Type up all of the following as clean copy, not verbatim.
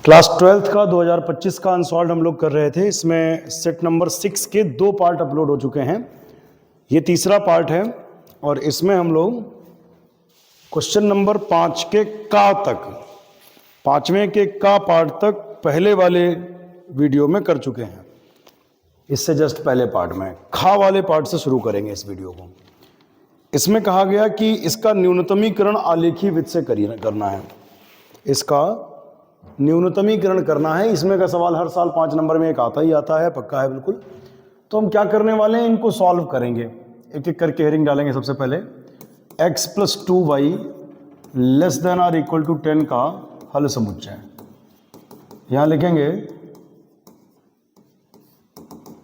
Class 12th का 2025 का unsolved हम लोग कर रहे थे। इसमें सेट नंबर 6 के 2 पार्ट अपलोड हो चुके हैं। ये तीसरा पार्ट है और इसमें हम लोग क्वेश्चन नंबर 5 के का तक, 5वें के का पार्ट तक पहले वाले वीडियो में कर चुके हैं। इससे जस्ट पहले पार्ट में खा वाले पार्ट से शुरू करेंगे इस वीडियो को। इसमें कहा गया कि इसका न्यूनतमीकरण आलेखी विधि से करना है। इसका न्यूनतमीकरण करना है। इसमें का सवाल हर साल 5 नंबर में एक आता ही आता है, पक्का है बिल्कुल। तो हम क्या करने वाले हैं, इनको सॉल्व करेंगे, एक एक करके हेडिंग डालेंगे। सबसे पहले x + 2y < 10 का हल समुच्चय। यहां लिखेंगे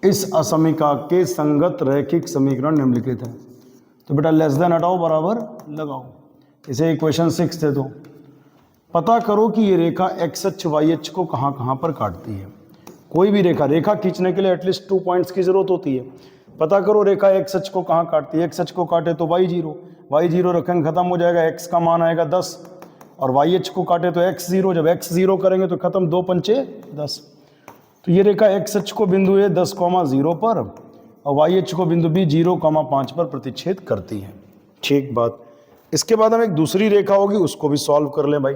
इस असमीका के संगत रैखिक समीकरण निम्नलिखित है। तो बेटा लेस देन हटाओ, बराबर लगाओ। इसे इक्वेशन 6 दे दो। पता करो कि ये रेखा एक्स अक्ष वाई अक्ष को कहाँ कहाँ पर काटती है। कोई भी रेखा खींचने के लिए एटलीस्ट 2 पॉइंट्स की जरूरत होती है। पता करो रेखा एक्स अक्ष को कहाँ काटती है। एक्स अक्ष को काटे तो वाई जीरो रखेंगे, खत्म हो जाएगा। एक्स का मान आएगा 10 और वाई अक्ष को काटे तो एक्स जीरो। जब एक्स जीरो करेंगे तो खत्म, 2 पंचे 10। तो ये रेखा एक्स अक्ष को बिंदु ए 10,0 पर और वाई अक्ष को बिंदु बी 0,5 पर प्रतिच्छेद करती है। ठीक बात। इसके बाद हम एक दूसरी रेखा होगी, उसको भी सॉल्व कर लें भाई।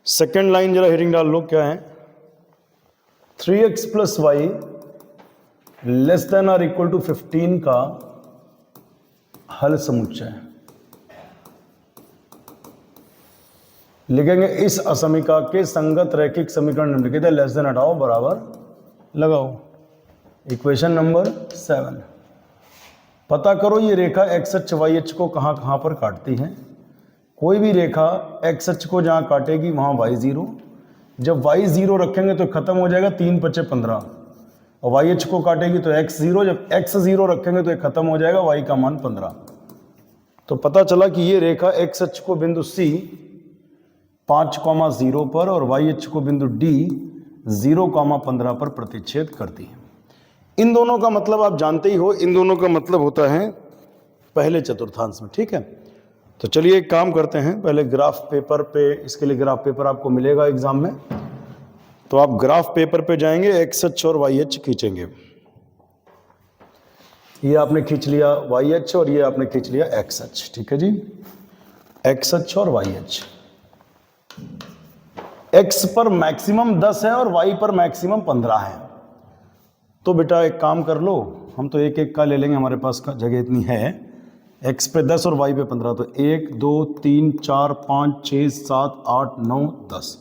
सेकेंड लाइन जरा हेडिंग डाल लो, क्या है, 3x + y < 15 का हल समुच्चय। लिखेंगे इस असमीका के संगत रैखिक समीकरण निम्नलिखित है। लेस देन हटाओ, बराबर लगाओ। Equation number 7। पता करो ये रेखा एक्स अक्ष वाई अक्ष को कहाँ कहाँ पर काटती है। कोई भी रेखा एक्स अक्ष को जहाँ काटेगी वहाँ वाई जीरो। जब वाई जीरो रखेंगे तो खत्म हो जाएगा, 3 × 15 और वाई अक्ष को काटेगी तो एक्स जीरो। जब एक्स जीरो रखेंगे तो खत्म हो जाएगा, वाई का मान 15। तो पता चला कि ये रेखा एक्स अक्ष को बिंदु सी 5,0 पर और वाई अक्ष को बिंदु डी 0,15 पर प्रतिच्छेद करती है। इन दोनों का मतलब आप जानते ही हो, इन दोनों का मतलब होता है पहले चतुर्थांश में। ठीक है, तो चलिए एक काम करते हैं, पहले ग्राफ पेपर पे, इसके लिए ग्राफ पेपर आपको मिलेगा एग्जाम में। तो आप ग्राफ पेपर पे जाएंगे, एक्स अक्ष और वाई अक्ष खींचेंगे। ये आपने खींच लिया वाई अक्ष और ये आपने खींच लिया एक्स अक्ष। ठीक है जी, एक्स अक्ष और वाई अक्ष। एक्स पर मैक्सिमम 10 है और वाई पर मैक्सिमम 15 है। तो बेटा एक काम कर लो, हम तो एक एक का ले लेंगे, हमारे पास का जगह इतनी है। x पे 10 और y पे 15, तो 1 2 3 4 5 6 7 8 9 10।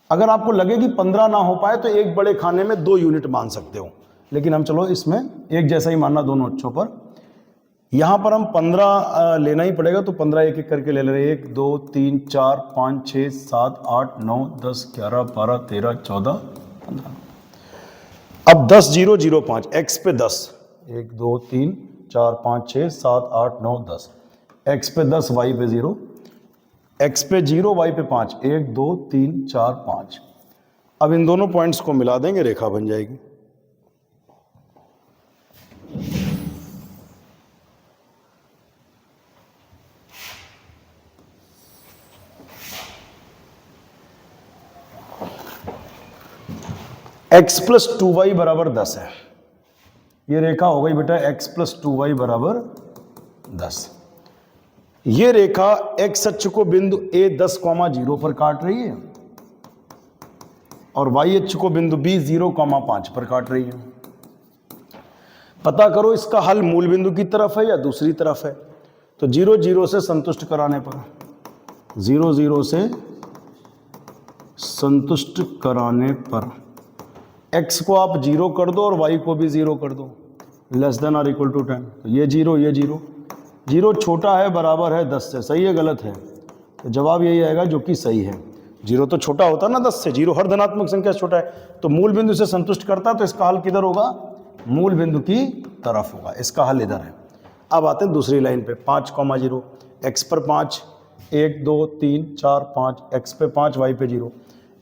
अगर आपको लगे कि 15 ना हो पाए तो एक बड़े खाने में 2 यूनिट मान सकते हो, लेकिन हम चलो इसमें एक जैसा ही मानना दोनों अक्षों पर। यहाँ पर हम 15 लेना ही पड़ेगा, तो 15 एक एक करके ले ले रहे हैं। 1 2 3 4 5 6 7 8 9 10 11 12 13 14 15। अब 10 0 0 5, x पे 10, 1 2 3 4 5 6 7 8 9 10, x पे 10 y पे 0, x पे 0 y पे 5, 1 2 3 4 5। अब इन दोनों पॉइंट्स को मिला देंगे, रेखा बन जाएगी। x + 2y बराबर 10 है। ये रेखा हो गई बेटा x + 2y बराबर 10। ये रेखा x अक्ष को बिंदु a 10,0 पर काट रही है और y अक्ष को बिंदु b 0,5 पर काट रही है। पता करो इसका हल मूल बिंदु की तरफ है या दूसरी तरफ है। तो 0 0 से संतुष्ट कराने पर, 0 0 से संतुष्ट कराने पर x को आप 0 कर दो और y को भी 0 कर दो, < 10। तो ये 0 ये 0, 0 छोटा है बराबर है 10 से। सही है गलत है? तो जवाब यही आएगा जो कि सही है। 0 तो छोटा होता ना 10 से, 0 हर धनात्मक संख्या छोटा है। तो मूल बिंदु से संतुष्ट करता, तो इसका हल किधर होगा, मूल बिंदु की तरफ होगा। इसका हल इधर है। अब आते हैं दूसरी लाइन पे, 5,0, x पर 5, 1 2 3 4 5, x पे 5 y पे 0,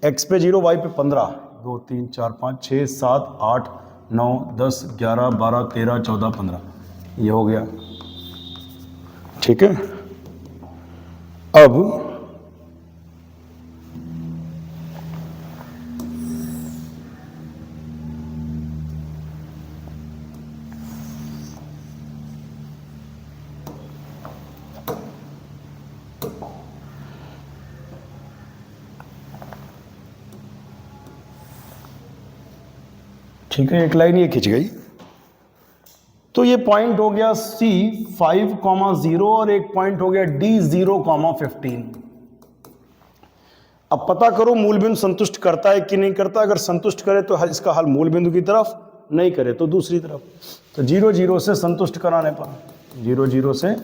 x पे 0 y पे 15, 2 3 4 5 6 7 8 9 10 11 12 13 14 15। ये हो गया। ठीक है, अब ठीक है, एक लाइन ये खिंच गई। तो ये पॉइंट हो गया C 5,0 और एक पॉइंट हो गया D 0,15। अब पता करो मूल बिंदु संतुष्ट करता है कि नहीं करता। अगर संतुष्ट करे तो इसका हल मूल बिंदु की तरफ, नहीं करे तो दूसरी तरफ। तो 0, 0 से संतुष्ट कराने पर, 0, 0 से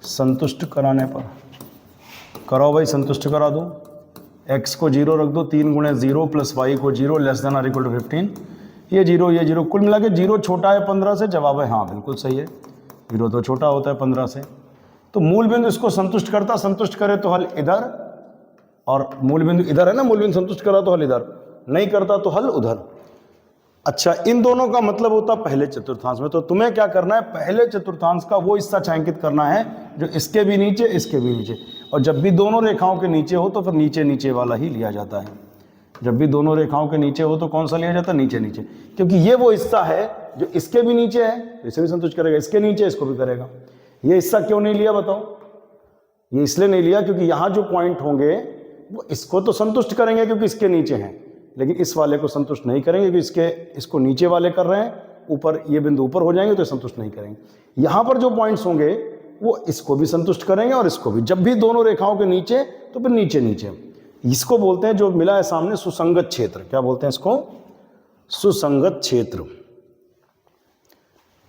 संतुष्ट कराने पर कराओ भाई, संतुष्ट करा दो। x को 0 रख दो, 3 गुणे 0 प्लस y को 0 less than or equal to 15। ये 0 ये 0, कुल मिला के 0 छोटा है 15 से। जवाब है हाँ, बिल्कुल सही है, 0 तो छोटा होता है 15 से। तो मूल बिंदु इसको संतुष्ट करता, संतुष्ट करे तो हल इधर, और मूल बिंदु इधर है ना, मूल बिंदु संतुष्ट करा तो हल इधर, नहीं करता तो हल उधर। अच्छा, इन दोनों का मतलब होता पहले चतुर्थांश में। तो तुम्हें क्या करना है, पहले चतुर्थांश का वो हिस्सा छायांकित करना है जो इसके भी नीचे, इसके भी नीचे। और जब भी दोनों रेखाओं के नीचे हो तो फिर नीचे नीचे वाला ही लिया जाता है। जब भी दोनों रेखाओं के नीचे हो तो कौन सा लिया जाता है, नीचे नीचे, क्योंकि ये वो हिस्सा है जो इसके भी नीचे है, इसे भी संतुष्ट करेगा, इसके नीचे इसको भी करेगा। ये हिस्सा क्यों नहीं लिया बताओ? ये इसलिए नहीं लिया क्योंकि यहाँ जो पॉइंट होंगे वो इसको तो संतुष्ट करेंगे क्योंकि इसके नीचे हैं, लेकिन इस वाले को संतुष्ट नहीं करेंगे क्योंकि इसको नीचे वाले कर रहे हैं, ऊपर ये बिंदु ऊपर हो जाएंगे तो संतुष्ट नहीं करेंगे। यहाँ पर जो पॉइंट्स होंगे वो इसको भी संतुष्ट करेंगे और इसको भी। जब भी दोनों रेखाओं के नीचे तो फिर नीचे नीचे। इसको बोलते हैं, जो मिला है सामने, सुसंगत क्षेत्र। क्या बोलते हैं इसको? सुसंगत क्षेत्र।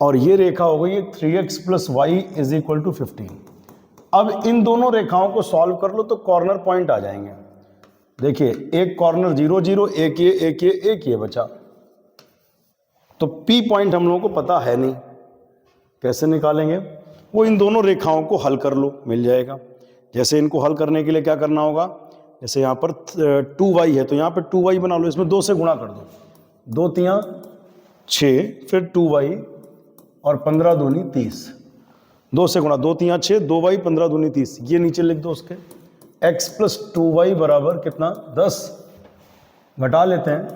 और ये रेखा हो गई 3x + y = 15। अब इन दोनों रेखाओं को सॉल्व कर लो तो कॉर्नर पॉइंट आ जाएंगे। देखिए, एक कॉर्नर 0, 0, एक ये बचा। तो P पॉइंट हम लोगों को पता है नहीं, कैसे निकालेंगे? वो इन दोनों रेखाओं को हल कर लो, मिल जाएगा। जैसे इनको हल करने के लिए क्या करना होगा, जैसे यहाँ पर 2y है तो यहाँ पर 2y बना लो, इसमें 2 से गुणा कर दो, 2 तियाँ 6, फिर 2y और 15 दूनी 30। 2 से गुणा, 2 तियाँ 6, 2y 15 दूनी 30। ये नीचे लिख दो उसके। x + 2y बराबर कितना? 10। घटा लेते हैं,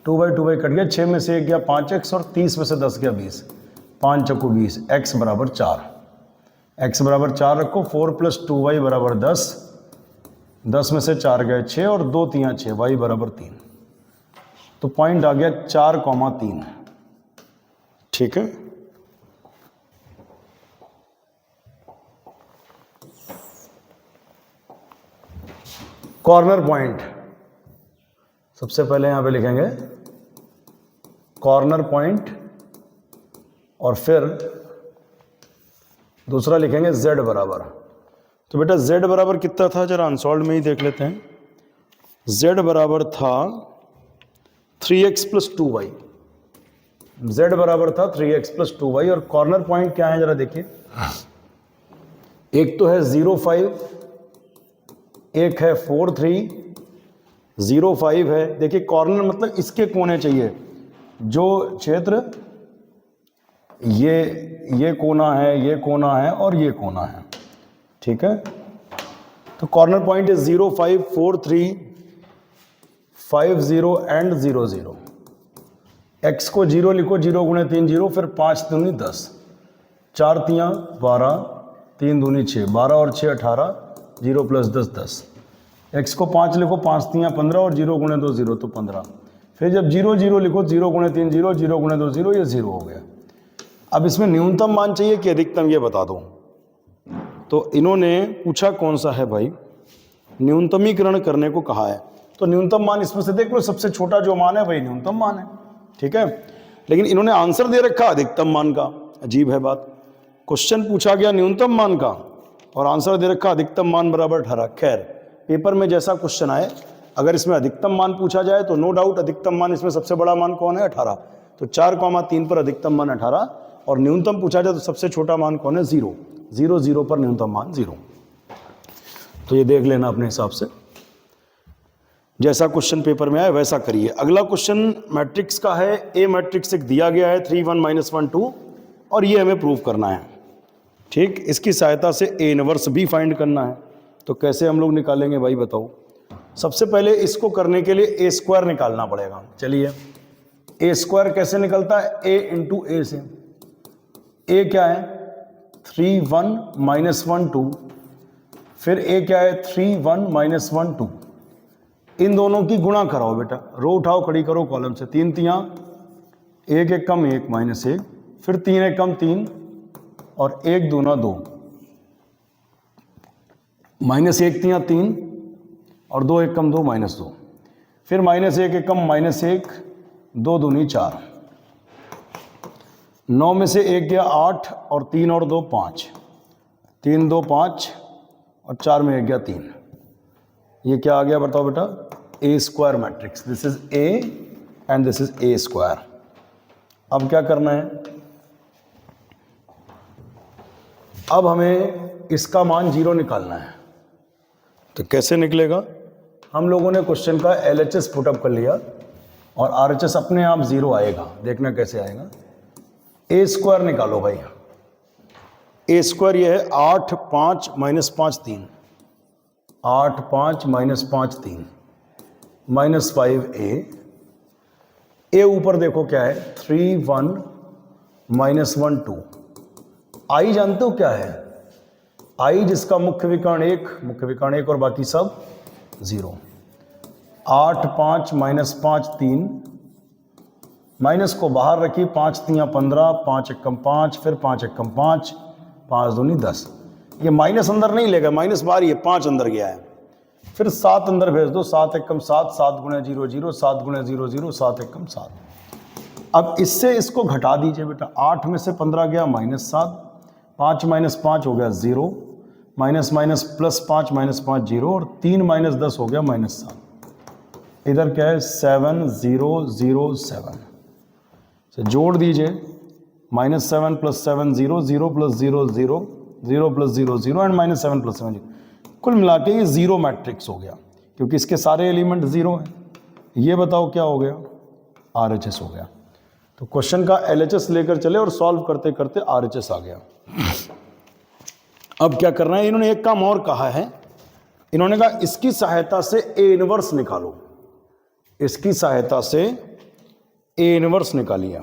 2y कट गया, 6 में से 1 गया 5x और 30 में से 10 गया 20, 5 चौको 20, x बराबर 4। x बराबर 4 रखो, 4 + 2y बराबर 10, 10 में से 4 गए 6 और 2 तियाँ 6, y बराबर 3। तो पॉइंट आ गया 4,3। ठीक है। कॉर्नर पॉइंट, सबसे पहले यहां पे लिखेंगे कॉर्नर पॉइंट और फिर दूसरा लिखेंगे z बराबर। तो बेटा z बराबर कितना था, जरा अनसॉल्व में ही देख लेते हैं। z बराबर था 3x + 2y। z बराबर था 3x + 2y। और कॉर्नर पॉइंट क्या है जरा देखिए, एक तो है 0,5, एक है 4,3,0,5 है। देखिए, कॉर्नर मतलब इसके कोने चाहिए, जो क्षेत्र ये कोना है, ये कोना है और ये कोना है। ठीक है। तो कॉर्नर पॉइंट है 0,5, 4,3, 50 एंड 0,0। x को 0 लिखो, 0 × 3 0, फिर 5 दूनी 10, 4 तियाँ 12, 3 दूनी 6, 12 और 6 18, 0 + 10 10। x को 5 लिखो, 5 तियाँ 15 और 0 × 2 0 तो 15। फिर जब 0 0 लिखो, 0 × 3 0, 0 × 2 0, ये 0 हो गया। अब इसमें न्यूनतम मान चाहिए कि अधिकतम, ये बता दो। तो इन्होंने पूछा कौन सा है भाई, न्यूनतमीकरण करने को कहा है। तो न्यूनतम मान इसमें से देख लो, सबसे छोटा जो मान है वही न्यूनतम मान है। ठीक है। लेकिन इन्होंने आंसर दे रखा अधिकतम मान का। अजीब है बात, क्वेश्चन पूछा गया न्यूनतम मान का और आंसर दे रखा अधिकतम मान बराबर 18। खैर, पेपर में जैसा क्वेश्चन आए, अगर इसमें अधिकतम मान पूछा जाए तो नो डाउट अधिकतम मान, इसमें सबसे बड़ा मान कौन है? 18। तो 4,3 पर अधिकतम मान 18, और न्यूनतम पूछा जाए तो सबसे छोटा मान कौन है? 0। 0 0 पर न्यूनतम मान 0। तो ये देख लेना अपने हिसाब से, जैसा क्वेश्चन पेपर में आए वैसा करिए। अगला क्वेश्चन मैट्रिक्स का है। ए मैट्रिक्स एक दिया गया है 3 1 -1 2, और ये हमें प्रूव करना है। ठीक, इसकी सहायता से ए इनवर्स भी फाइंड करना है। तो कैसे हम लोग निकालेंगे भाई बताओ? सबसे पहले इसको करने के लिए ए स्क्वायर निकालना पड़ेगा। चलिए, ए स्क्वायर कैसे निकलता है? ए इंटू ए से। ए क्या है? 3 1 -1 2, फिर ए क्या है? 3 1 -1 2। इन दोनों की गुणा कराओ बेटा, रो उठाओ खड़ी करो कॉलम से, 3 तियां 1 1 कम 1 -1, फिर 3 1 कम 3 और 1 दूना 2, -1 तियां 3 और 2 1 कम 2 -2, फिर -1 1 कम -1 2 दूनी 4, 9 में से 1 गया 8 और 3 और 2 5, 3 2 5 और 4 में 1 गया 3। ये क्या आ गया बताओ बेटा, a square matrix. This is A and this is A square. अब क्या करना है, अब हमें इसका मान 0 निकालना है। तो कैसे निकलेगा, हम लोगों ने क्वेश्चन का LHS पुटअप कर लिया और RHS अपने आप 0 आएगा। देखना कैसे आएगा, ए स्क्वायर निकालो भाई। ए स्क्वायर ये है 8 5 -5 3, 8 5 -5 3 -5a। ए ऊपर देखो क्या है, 3 1 -1 2। आई जानते हो क्या है, आई जिसका मुख्य विकर्ण 1 और बाकी सब 0। 8 5 -5 3, माइनस को बाहर रखी, 5 तियां 15, 5 1 कम 5, फिर 5 1 कम 5, 5 दूनी 10। ये माइनस अंदर नहीं लेगा, माइनस बाहर ही है, 5 अंदर गया है। फिर 7 अंदर भेज दो, 7 1 कम 7, 7 गुणे 0 0, 7 गुणे 0 0, 7 1 कम 7। अब इससे इसको घटा दीजिए बेटा, 8 में से 15 गया -7, 5 -5 हो गया 0, माइनस माइनस +5 -5 0 और 3 -10 हो गया -7। इधर क्या है 7 0 0 7 से जोड़ दीजिए, -7 + 7 0, 0 + 0 0, 0 + 0 0 एंड -7 + 7 0। कुल मिला के ये 0 मैट्रिक्स हो गया, क्योंकि इसके सारे एलिमेंट 0 हैं। ये बताओ क्या हो गया, RHS हो गया। तो क्वेश्चन का LHS लेकर चले और सॉल्व करते करते RHS आ गया। अब क्या करना है, इन्होंने एक काम और कहा है, इन्होंने कहा इसकी सहायता से A इनवर्स निकालो। इसकी सहायता से A इनवर्स निकालिए।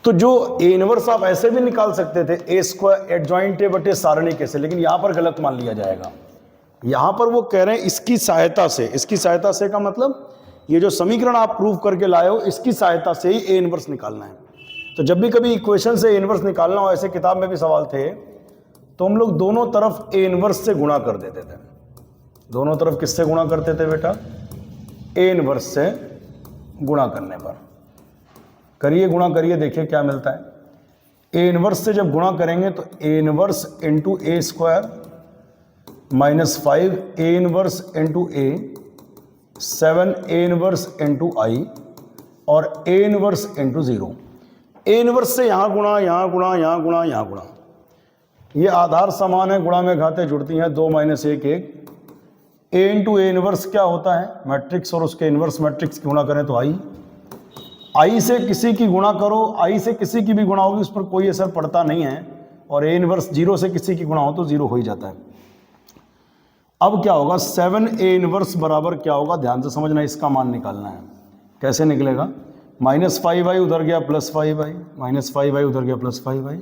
तो जो A इनवर्स आप ऐसे भी निकाल सकते थे, A स्क्वायर एडजॉइंट A बटे सारणिक से, लेकिन यहां पर गलत मान लिया जाएगा। यहां पर वो कह रहे हैं इसकी सहायता से। इसकी सहायता से का मतलब ये जो समीकरण आप प्रूव करके लाए हो, इसकी सहायता से ही A इनवर्स निकालना है। तो जब भी कभी इक्वेशन से A इनवर्स निकालना हो, ऐसे किताब में भी सवाल थे, तो हम लोग दोनों तरफ A इनवर्स से गुणा कर देते थे। दोनों तरफ किससे गुणा करते थे बेटा, A इनवर्स से गुणा करने पर। करिए गुणा करिए, देखिए क्या मिलता है। A इनवर्स से जब गुणा करेंगे तो A inverse into A square -5 A inverse into A, 7 A inverse into I और A inverse into 0। A inverse से यहाँ गुणा, यहाँ गुणा, यहाँ गुणा, यहाँ गुणा। ये आधार समान है, गुणा में घातें जुड़ती हैं, 2 - 1 1। A इंटू A इनवर्स क्या होता है, मैट्रिक्स, और उसके इनवर्स मैट्रिक्स की गुणा करें तो I से किसी की गुणा करो, I से किसी की भी गुणा होगी उस पर कोई असर पड़ता नहीं है, और A इनवर्स 0 से किसी की गुणा हो तो 0 हो ही जाता है। अब क्या होगा, 7 A इनवर्स बराबर क्या होगा, ध्यान से समझना, इसका मान निकालना है। कैसे निकलेगा, -5i उधर गया +5i, -5i उधर गया +5i,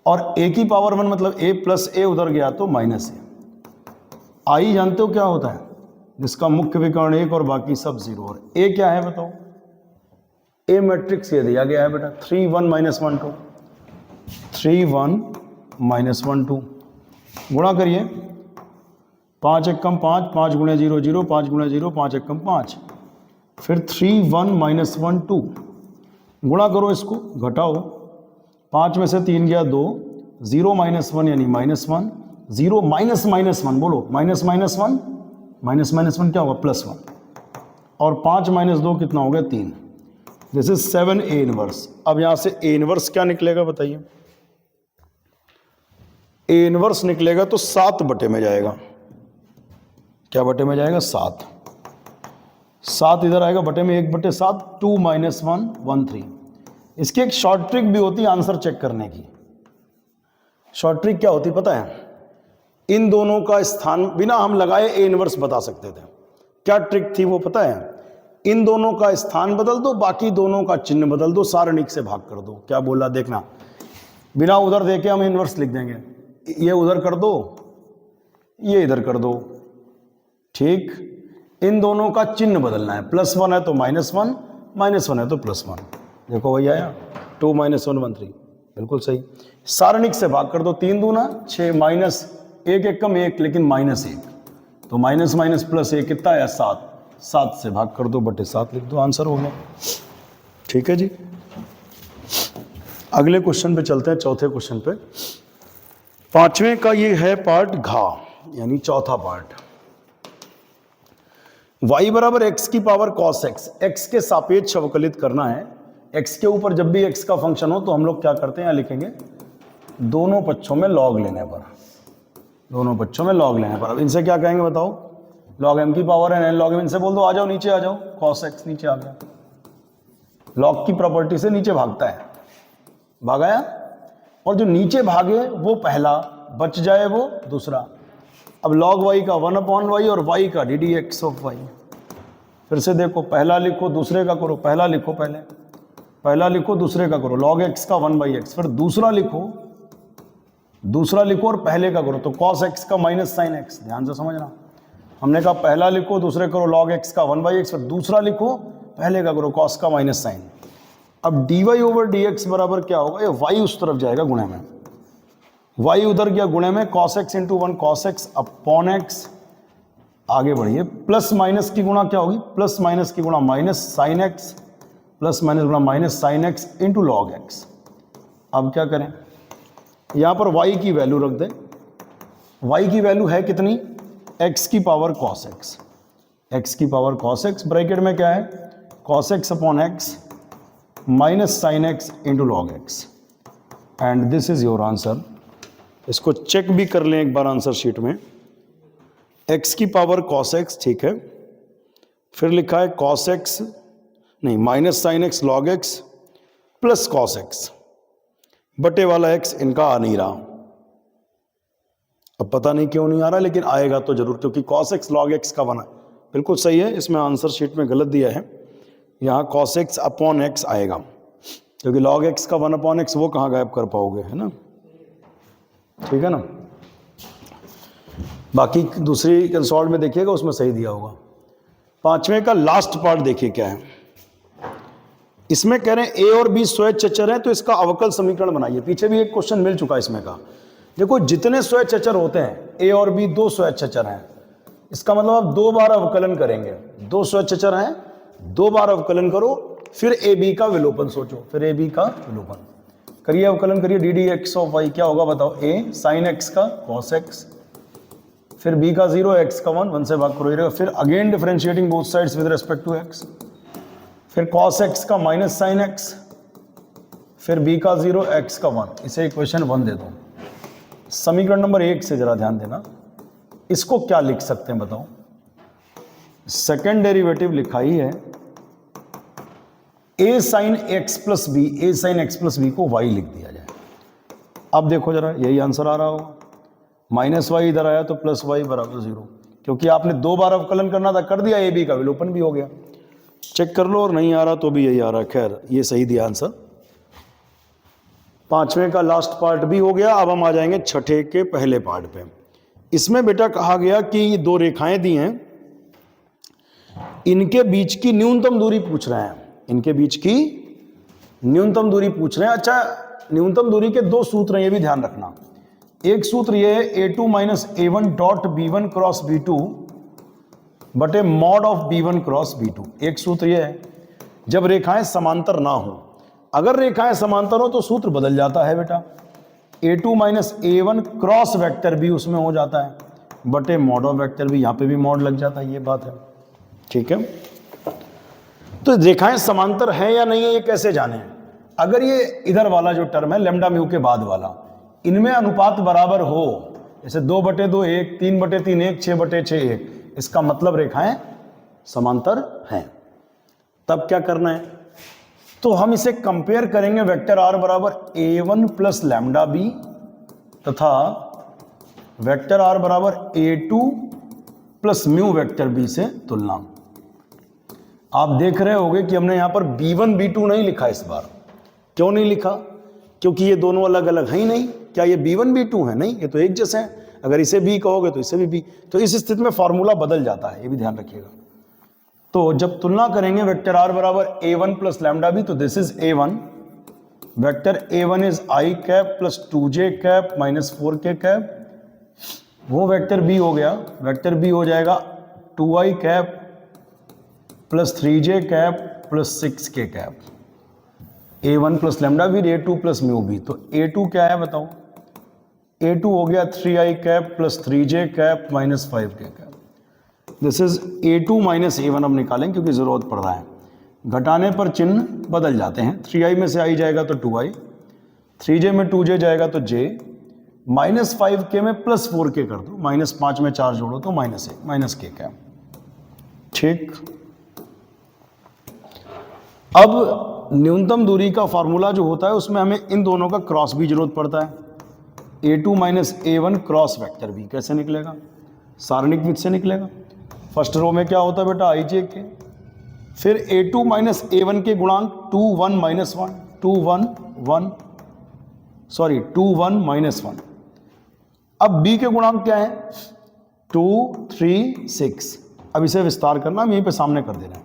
और A की पावर 1 मतलब A + A उधर गया तो -A। I जानते हो क्या होता है, जिसका मुख्य विकर्ण 1 और बाकी सब 0। और A क्या है बताओ, A मैट्रिक्स ये दिया गया है बेटा, 3 1 -1 2, 3 1 -1 2। गुणा करिए, 5 1 कम 5, 5 गुणे 0 0, 5 गुणे 0, 5 1 कम 5, फिर 3 1 -1 2। गुणा करो, इसको घटाओ, 5 में से 3 गया 2, 0 - 1 यानी -1, 0 -1 बोलो, -1 क्या होगा, +1, और 5 - 2 कितना हो गया, 3। This is 7 A inverse. अब यहां से A इनवर्स क्या निकलेगा बताइए, A इनवर्स निकलेगा तो 7 बटे में जाएगा। क्या बटे में जाएगा, 7। 7 इधर आएगा बटे में, 1/7, 2 - 1 1 3। इसकी एक शॉर्ट ट्रिक भी होती है आंसर चेक करने की। शॉर्ट ट्रिक क्या होती पता है, इन दोनों का स्थान बिना हम लगाए A इनवर्स बता सकते थे। क्या ट्रिक थी वो पता है, इन दोनों का स्थान बदल दो, बाकी दोनों का चिन्ह बदल दो, सारणिक से भाग कर दो। क्या बोला देखना, बिना उधर देके हम इनवर्स लिख देंगे। ये उधर कर दो, ये इधर कर दो, ठीक। इन दोनों का चिन्ह बदलना है, +1 है तो -1, -1 है तो +1। देखो वही आया, 2 - 1 1 3, बिल्कुल सही। सारणिक से भाग कर दो, 3 दूना 6, -1 1 कम 1, लेकिन -1, तो माइनस माइनस प्लस 1 कितना आया 7, 7 से भाग कर दो बटे 7 लिख दो, आंसर हो गया। ठीक है जी, अगले क्वेश्चन पे चलते हैं, चौथे क्वेश्चन पे। पांचवें का ये है पार्ट घा, यानी चौथा पार्ट। y बराबर x की पावर cos x, x के सापेक्ष अवकलित करना है। x के ऊपर जब भी x का फंक्शन हो तो हम लोग क्या करते हैं, यहाँ लिखेंगे दोनों पक्षों में log लेने पर, दोनों पक्षों में log लेने पर। अब इनसे क्या कहेंगे बताओ, log m की पावर है log m, इनसे बोल दो आ जाओ नीचे आ जाओ, cos x नीचे आ गया। log की प्रॉपर्टी से नीचे भागता है, भागाया, और जो नीचे भागे वो पहला, बच जाए वो दूसरा। अब log y का 1/y और y का ddx ऑफ y। फिर से देखो, पहला लिखो दूसरे का करो, पहला लिखो पहले, पहला लिखो दूसरे का करो, log x का 1/x, फिर दूसरा लिखो, दूसरा लिखो और पहले का करो, तो cos x का माइनस sin x। ध्यान से समझना, हमने कहा पहला लिखो दूसरे करो log x का 1/x, फिर दूसरा लिखो पहले का करो cos का माइनस sin। अब dy ओवर dx बराबर क्या होगा, ये y उस तरफ जाएगा गुणे में, y उधर गया गुणे में, cos x into 1 cos x upon x। आगे बढ़िए, प्लस माइनस की गुणा क्या होगी, प्लस माइनस की गुणा minus sine x, plus minus गुणा minus sine x into log x। अब क्या करें, यहां पर y की वैल्यू रख दें, y की वैल्यू है कितनी, x की पावर cos x, x की पावर cos x, ब्रैकेट में क्या है cos x upon x minus sine x into log x, and this is your answer. इसको चेक भी कर लें एक बार आंसर शीट में, x की पावर cos x, ठीक है, फिर लिखा है cos x नहीं minus sine x log x plus cos x, बटे वाला x इनका आ नहीं रहा। अब पता नहीं क्यों नहीं आ रहा, लेकिन आएगा तो जरूर, क्योंकि cos x log x का बना, बिल्कुल सही है। इसमें आंसर शीट में गलत दिया है, यहाँ cos x अपॉन x आएगा, क्योंकि log x का 1/x वो कहाँ गायब कर पाओगे, है ना, ठीक है ना। बाकी दूसरी कंसोल्ट में देखिएगा, उसमें सही दिया होगा। पांचवें का लास्ट पार्ट देखिए क्या है, इसमें कह रहे हैं a और b स्वयंचर हैं, तो इसका अवकल समीकरण बनाइए। पीछे भी एक क्वेश्चन मिल चुका है इसमें का। देखो जितने स्वयंचर होते हैं, a और b 2 स्वयंचर हैं, इसका मतलब आप 2 बार अवकलन करेंगे। 2 स्वयंचर हैं, 2 बार अवकलन करो, फिर a b का विलोपन सोचो, फिर a b का विलोपन करिए, अवकलन करिए, ddx ऑफ y क्या होगा बताओ, a sin x का cos x, फिर b का 0 x का 1 1 से भाग करो, ये रहेगा। फिर again differentiating both sides with respect to x, फिर cos x का माइनस sin x, फिर b का 0 x का 1, इसे इक्वेशन 1 दे दो। समीकरण नंबर 1 से जरा ध्यान देना, इसको क्या लिख सकते हैं बताओ, सेकेंड डेरिवेटिव लिखा ही है, a sin x plus B, a sin x plus B को y लिख दिया जाए। अब देखो जरा, यही आंसर आ रहा होगा, माइनस वाई इधर आया तो प्लस वाई बराबर 0, क्योंकि आपने 2 बार अवकलन करना था, कर दिया, ए बी का विलोपन भी हो गया। चेक कर लो, और नहीं आ रहा तो भी यही आ रहा है, खैर ये सही दिया आंसर। पांचवें का लास्ट पार्ट भी हो गया। अब हम आ जाएंगे छठे के पहले पार्ट पे। इसमें बेटा कहा गया कि ये 2 रेखाएं दी हैं, इनके बीच की न्यूनतम दूरी पूछ रहे हैं, इनके बीच की न्यूनतम दूरी पूछ रहे हैं। अच्छा, न्यूनतम दूरी के 2 सूत्र हैं, ये भी ध्यान रखना। एक सूत्र ये है a2 minus a1 dot b1 cross b2 बटे mod of b1 cross b2। एक सूत्र ये है, जब रेखाएं समांतर ना हो, अगर रेखाएं समांतर हो तो सूत्र बदल जाता है बेटा, a2 minus a1 cross vector भी उसमें हो जाता है, बटे मॉड ऑफ वेक्टर भी, यहां पे भी मॉड लग जाता है, ये बात है, ठीक है। तो रेखाएं समांतर है या नहीं है ये कैसे जाने, अगर ये इधर वाला जो टर्म है लैम्डा म्यू के बाद वाला, इनमें अनुपात बराबर हो, जैसे 2/2 1, 3/3 1, 6/6 1, इसका मतलब रेखाएं समांतर हैं। तब क्या करना है, तो हम इसे कंपेयर करेंगे वेक्टर r बराबर a1 प्लस लैम्डा बी तथा वेक्टर r बराबर a2 plus mu vector b से तुलना। आप देख रहे होंगे कि हमने यहां पर b1 b2 नहीं लिखा इस बार। क्यों नहीं लिखा, क्योंकि ये दोनों अलग अलग हैं ही नहीं, क्या ये b1 b2 है? नहीं, ये तो एक जैसे हैं। अगर इसे b कहोगे तो इसे भी b, तो इस स्थिति में फॉर्मूला बदल जाता है, ये भी ध्यान रखिएगा। तो जब तुलना करेंगे वेक्टर r बराबर a1 प्लस लैम्डा b, तो this is a1, vector a1 is i cap plus 2j cap minus 4k cap, वो वेक्टर b हो गया, वेक्टर b हो जाएगा 2i cap plus 3j cap plus 6k cap, a1 plus lambda b a2 plus mu b। तो a2 क्या है बताओ? a2 हो गया 3i cap plus 3j cap minus 5k cap. This is a2 minus a1 अब निकालें क्योंकि जरूरत पड़ रहा है, घटाने पर चिन्ह बदल जाते हैं। 3i में से i जाएगा तो 2i, 3j में 2j जाएगा तो j, माइनस 5k में प्लस 4k कर दो, माइनस 5 में 4 जोड़ो तो माइनस एक, माइनस k कैप। ठीक, अब न्यूनतम दूरी का फॉर्मूला जो होता है उसमें हमें इन दोनों का क्रॉस भी जरूरत पड़ता है। a2 minus a1 cross vector भी कैसे निकलेगा? सारणिक विधि से निकलेगा। फर्स्ट रो में क्या होता है बेटा? i j k, फिर a2 माइनस a1 के गुणांक 2 1 माइनस 1, 2 1 1, सॉरी 2 1 माइनस 1। अब b के गुणांक क्या है? 2 3 6। अब इसे विस्तार करना, हम यहीं पे सामने कर दे रहे हैं।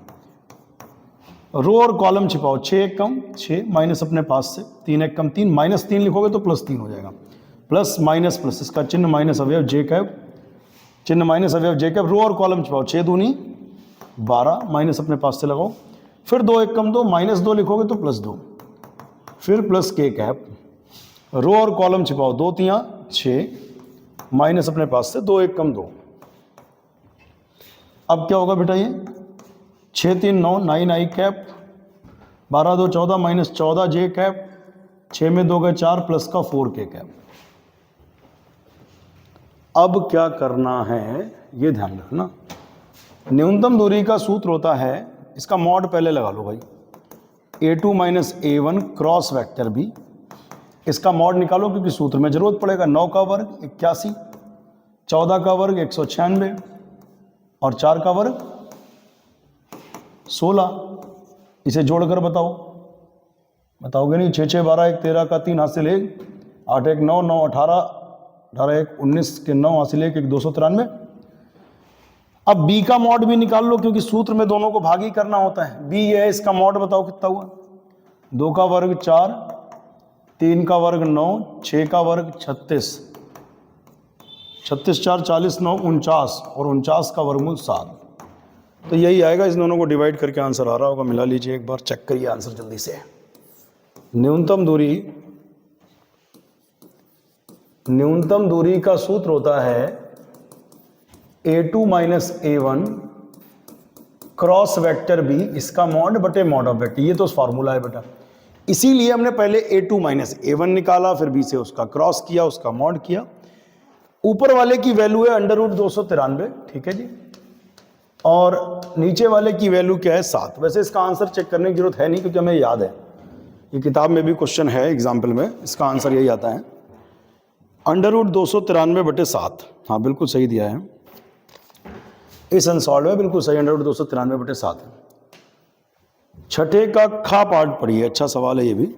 रो और कॉलम छिपाओ, 6 एक कम 6 माइनस अपने पास से, 3 एक कम 3, माइनस 3 लिखोगे तो प्लस 3 हो जाएगा, प्लस माइनस प्लस, इसका चिन्ह माइनस अवयव j कैप, चिन्ह माइनस अवयव j कैप। रो और कॉलम छिपाओ, 6 दूनी 12 माइनस अपने पास से लगाओ, फिर 2 एक कम 2 माइनस 2 लिखोगे तो प्लस 2, फिर प्लस k कैप। रो और कॉलम छिपाओ, 2 तियां 6 माइनस अपने पास से 2 एक कम 2। अब क्या होगा बेटा? ये 6 3 9 9 i cap, 12 2 14 minus 14 j cap, 6 में 2 गए 4 प्लस का 4k कैप। अब क्या करना है ये ध्यान रखना। न्यूनतम दूरी का सूत्र होता है, इसका मॉड पहले लगा लो भाई, a2 minus a1 cross vector b, इसका मॉड निकालो क्योंकि सूत्र में जरूरत पड़ेगा। 9 का वर्ग 81, 14 का वर्ग 196 और 4 का वर्ग 16। इसे जोड़कर बताओ, बताओगे नहीं? 6 6 12 1 13 का 3 हासिल 1, 8 1 9 9 18, 18 1 19 के 9 हासिल 1 293। अब b का मॉड भी निकाल लो क्योंकि सूत्र में दोनों को भागी करना होता है। b ये है, इसका मॉड बताओ कितना हुआ? 2 का वर्ग 4, 3 का वर्ग 9, 6 का वर्ग 36, 36 4 40 9 49 और 49 का वर्गमूल 7। तो यही आएगा, इस दोनों को डिवाइड करके आंसर आ रहा होगा। मिला लीजिए एक बार, चेक करिए आंसर जल्दी से। न्यूनतम दूरी का सूत्र होता है a2 minus a1 cross vector b, इसका मॉड बटे मॉड ऑफ वेक्टर। ये तो फॉर्मूला है बेटा, इसीलिए हमने पहले a2 माइनस a1 निकाला, फिर b से उसका क्रॉस किया, उसका मॉड किया। ऊपर वाले की वैल्यू है √293, ठीक है जी, और नीचे वाले की वैल्यू क्या है? 7। वैसे इसका आंसर चेक करने की जरूरत है नहीं क्योंकि हमें याद है, ये किताब में भी क्वेश्चन है एग्जाम्पल में, इसका आंसर यही आता है √293 बटे 7। हाँ बिल्कुल सही दिया है, इस अनसॉल्व है, बिल्कुल सही, √293 बटे 7 है। छठे का खा पार्ट पढ़िए, अच्छा सवाल है ये भी।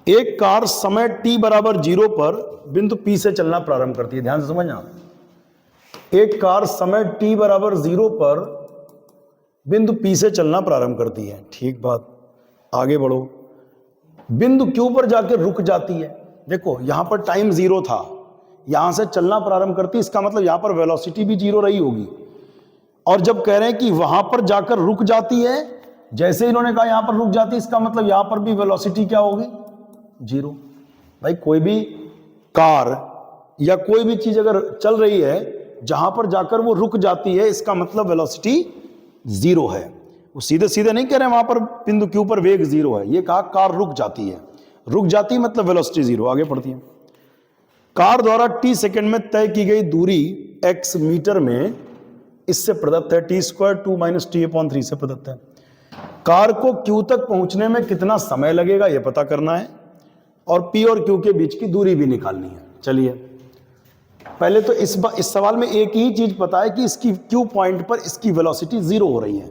एक कार समय t बराबर 0 पर बिंदु P से चलना प्रारंभ करती है, ध्यान से समझना। एक कार समय t बराबर 0 पर बिंदु P से चलना प्रारंभ करती है, ठीक बात, आगे बढ़ो। बिंदु Q पर जाकर रुक जाती है। देखो यहां पर टाइम 0 था, यहां से चलना प्रारंभ करती है, इसका मतलब यहां पर वेलोसिटी भी 0 रही होगी। और जब कह रहे हैं कि वहां पर जाकर रुक जाती है, जैसे इन्होंने कहा यहां पर रुक जाती है, इसका मतलब यहां पर भी वेलोसिटी क्या होगी? 0। भाई कोई भी कार या कोई भी चीज अगर चल रही है, जहां पर जाकर वो रुक जाती है, इसका मतलब वेलोसिटी 0 है। वो सीधे सीधे नहीं कह रहे वहां पर बिंदु Q पर वेग 0 है, ये कहा कार रुक जाती है, रुक जाती मतलब वेलोसिटी 0। आगे बढ़ती है। कार द्वारा t सेकंड में तय की गई दूरी x मीटर में इससे प्रदत्त है, t² 2 - t/3 से प्रदत्त है। कार को Q तक पहुंचने में कितना समय लगेगा यह पता करना है, और P और Q के बीच की दूरी भी निकालनी है। चलिए पहले तो इस सवाल में एक ही चीज पता है कि इसकी Q पॉइंट पर इसकी वेलोसिटी 0 हो रही है।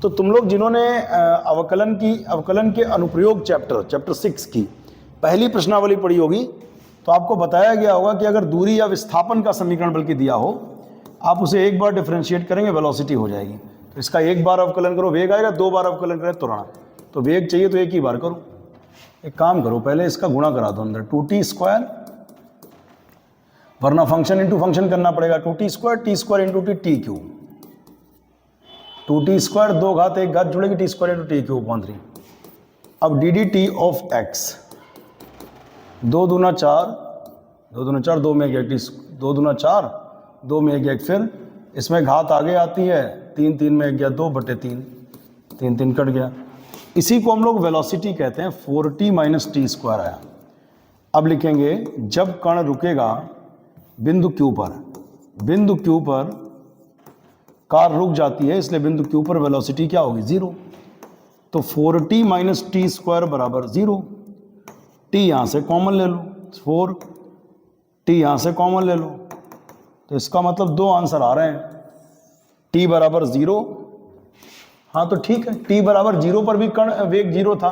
तो तुम लोग जिन्होंने अवकलन के अनुप्रयोग चैप्टर 6 की पहली प्रश्नावली पढ़ी होगी तो आपको बताया गया होगा कि अगर दूरी या विस्थापन का समीकरण बल्कि दिया हो, आप उसे एक बार डिफरेंशिएट करेंगे, वेलोसिटी हो जाएगी। तो इसका एक बार अवकलन करो वेग आएगा, 2 बार अवकलन करें त्वरण। तो वेग चाहिए तो एक ही बार करो। एक काम करो, पहले इसका गुणा करा दो अंदर 2t², वरना फंक्शन इंटू फंक्शन करना पड़ेगा। 2t² t² into t³ 2t², 2 घात 1 घात जुड़ेगी, t² इंटू t³/3। अब dd ऑफ x, 2 दूना 4, 2 दूना 4, 2 में 1, 2 दूना 4, 2 में 1, फिर इसमें घात आगे आती है, 3 3 में 1 2/3, 3 3 कट गया। इसी को हम लोग वेलोसिटी कहते हैं। 4t - t² आया। अब लिखेंगे जब कण रुकेगा बिंदु Q पर, बिंदु Q पर कार रुक जाती है, इसलिए बिंदु Q पर वेलोसिटी क्या होगी? 0। तो 4t - t² बराबर 0। t यहाँ से कॉमन ले लो, 4t यहाँ से कॉमन ले लो, तो इसका मतलब 2 आंसर आ रहे हैं। t बराबर 0, हाँ तो ठीक है, t बराबर 0 पर भी कण वेग 0 था,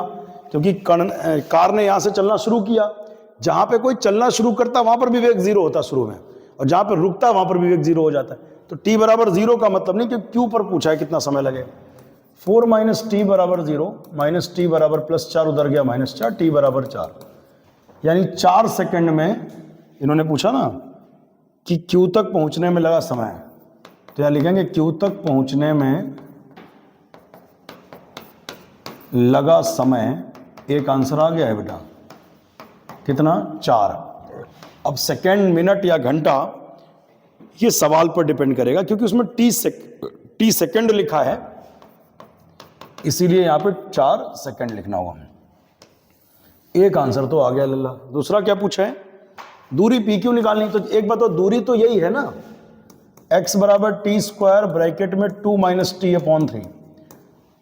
क्योंकि कार ने यहाँ से चलना शुरू किया। जहाँ पे कोई चलना शुरू करता वहाँ पर भी वेग 0 होता शुरू में, और जहाँ पे रुकता वहाँ पर भी वेग 0 हो जाता है। तो t बराबर 0 का मतलब नहीं कि Q पर पूछा है कितना समय लगेगा। 4 - t बराबर 0, -t बराबर +4, उधर गया -4, t बराबर 4, यानी 4 सेकंड में इन्होंने पूछा ना कि Q तक पहुँचने में लगा समय, तो यहाँ लिखेंगे Q तक पहुँचने में लगा समय। एक आंसर आ गया है बेटा, कितना? 4। अब सेकंड, मिनट या घंटा ये सवाल पर डिपेंड करेगा, क्योंकि उसमें t सेकंड लिखा है, इसीलिए यहां पे 4 सेकंड लिखना होगा। एक आंसर तो आ गया लल्ला। दूसरा क्या पूछा है? दूरी PQ निकालनी। तो एक बात तो दूरी तो यही है ना, x बराबर t² ब्रैकेट में 2 - t/3,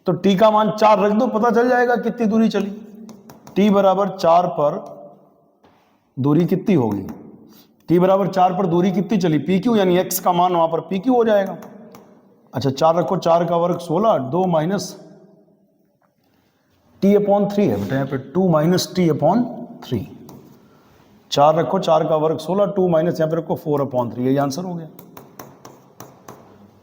तो t का मान 4 रख दो, पता चल जाएगा कितनी दूरी चली। t बराबर 4 पर दूरी कितनी होगी? t बराबर 4 पर दूरी कितनी चली? PQ, यानी x का मान वहां पर PQ हो जाएगा। अच्छा 4 रखो, 4 का वर्ग 16, 2 - t/3 है बेटा यहाँ पे, 2 - t/3। 4 रखो, 4 का वर्ग 16, 2 माइनस यहाँ पे रखो 4/3, यही आंसर हो गया।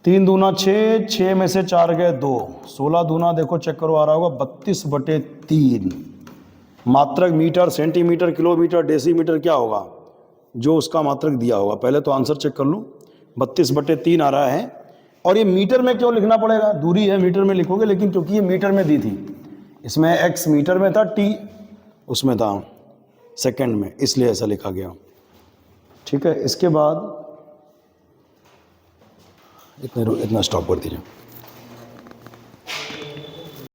3 दूना 6, 6 में से 4 गए 2, 16 दूना देखो चेक करो आ रहा होगा 32/3। मात्रक मीटर, सेंटीमीटर, किलोमीटर, डेसीमीटर क्या होगा? जो उसका मात्रक दिया होगा। पहले तो आंसर चेक कर लो, 32/3 आ रहा है। और ये मीटर में क्यों लिखना पड़ेगा? दूरी है, मीटर में लिखोगे, लेकिन क्योंकि ये मीटर में दी थी, इसमें x मीटर में था, t उसमें था सेकंड में, इसलिए ऐसा लिखा गया। ठीक है, इसके बाद इतना स्टॉप कर दीजिए।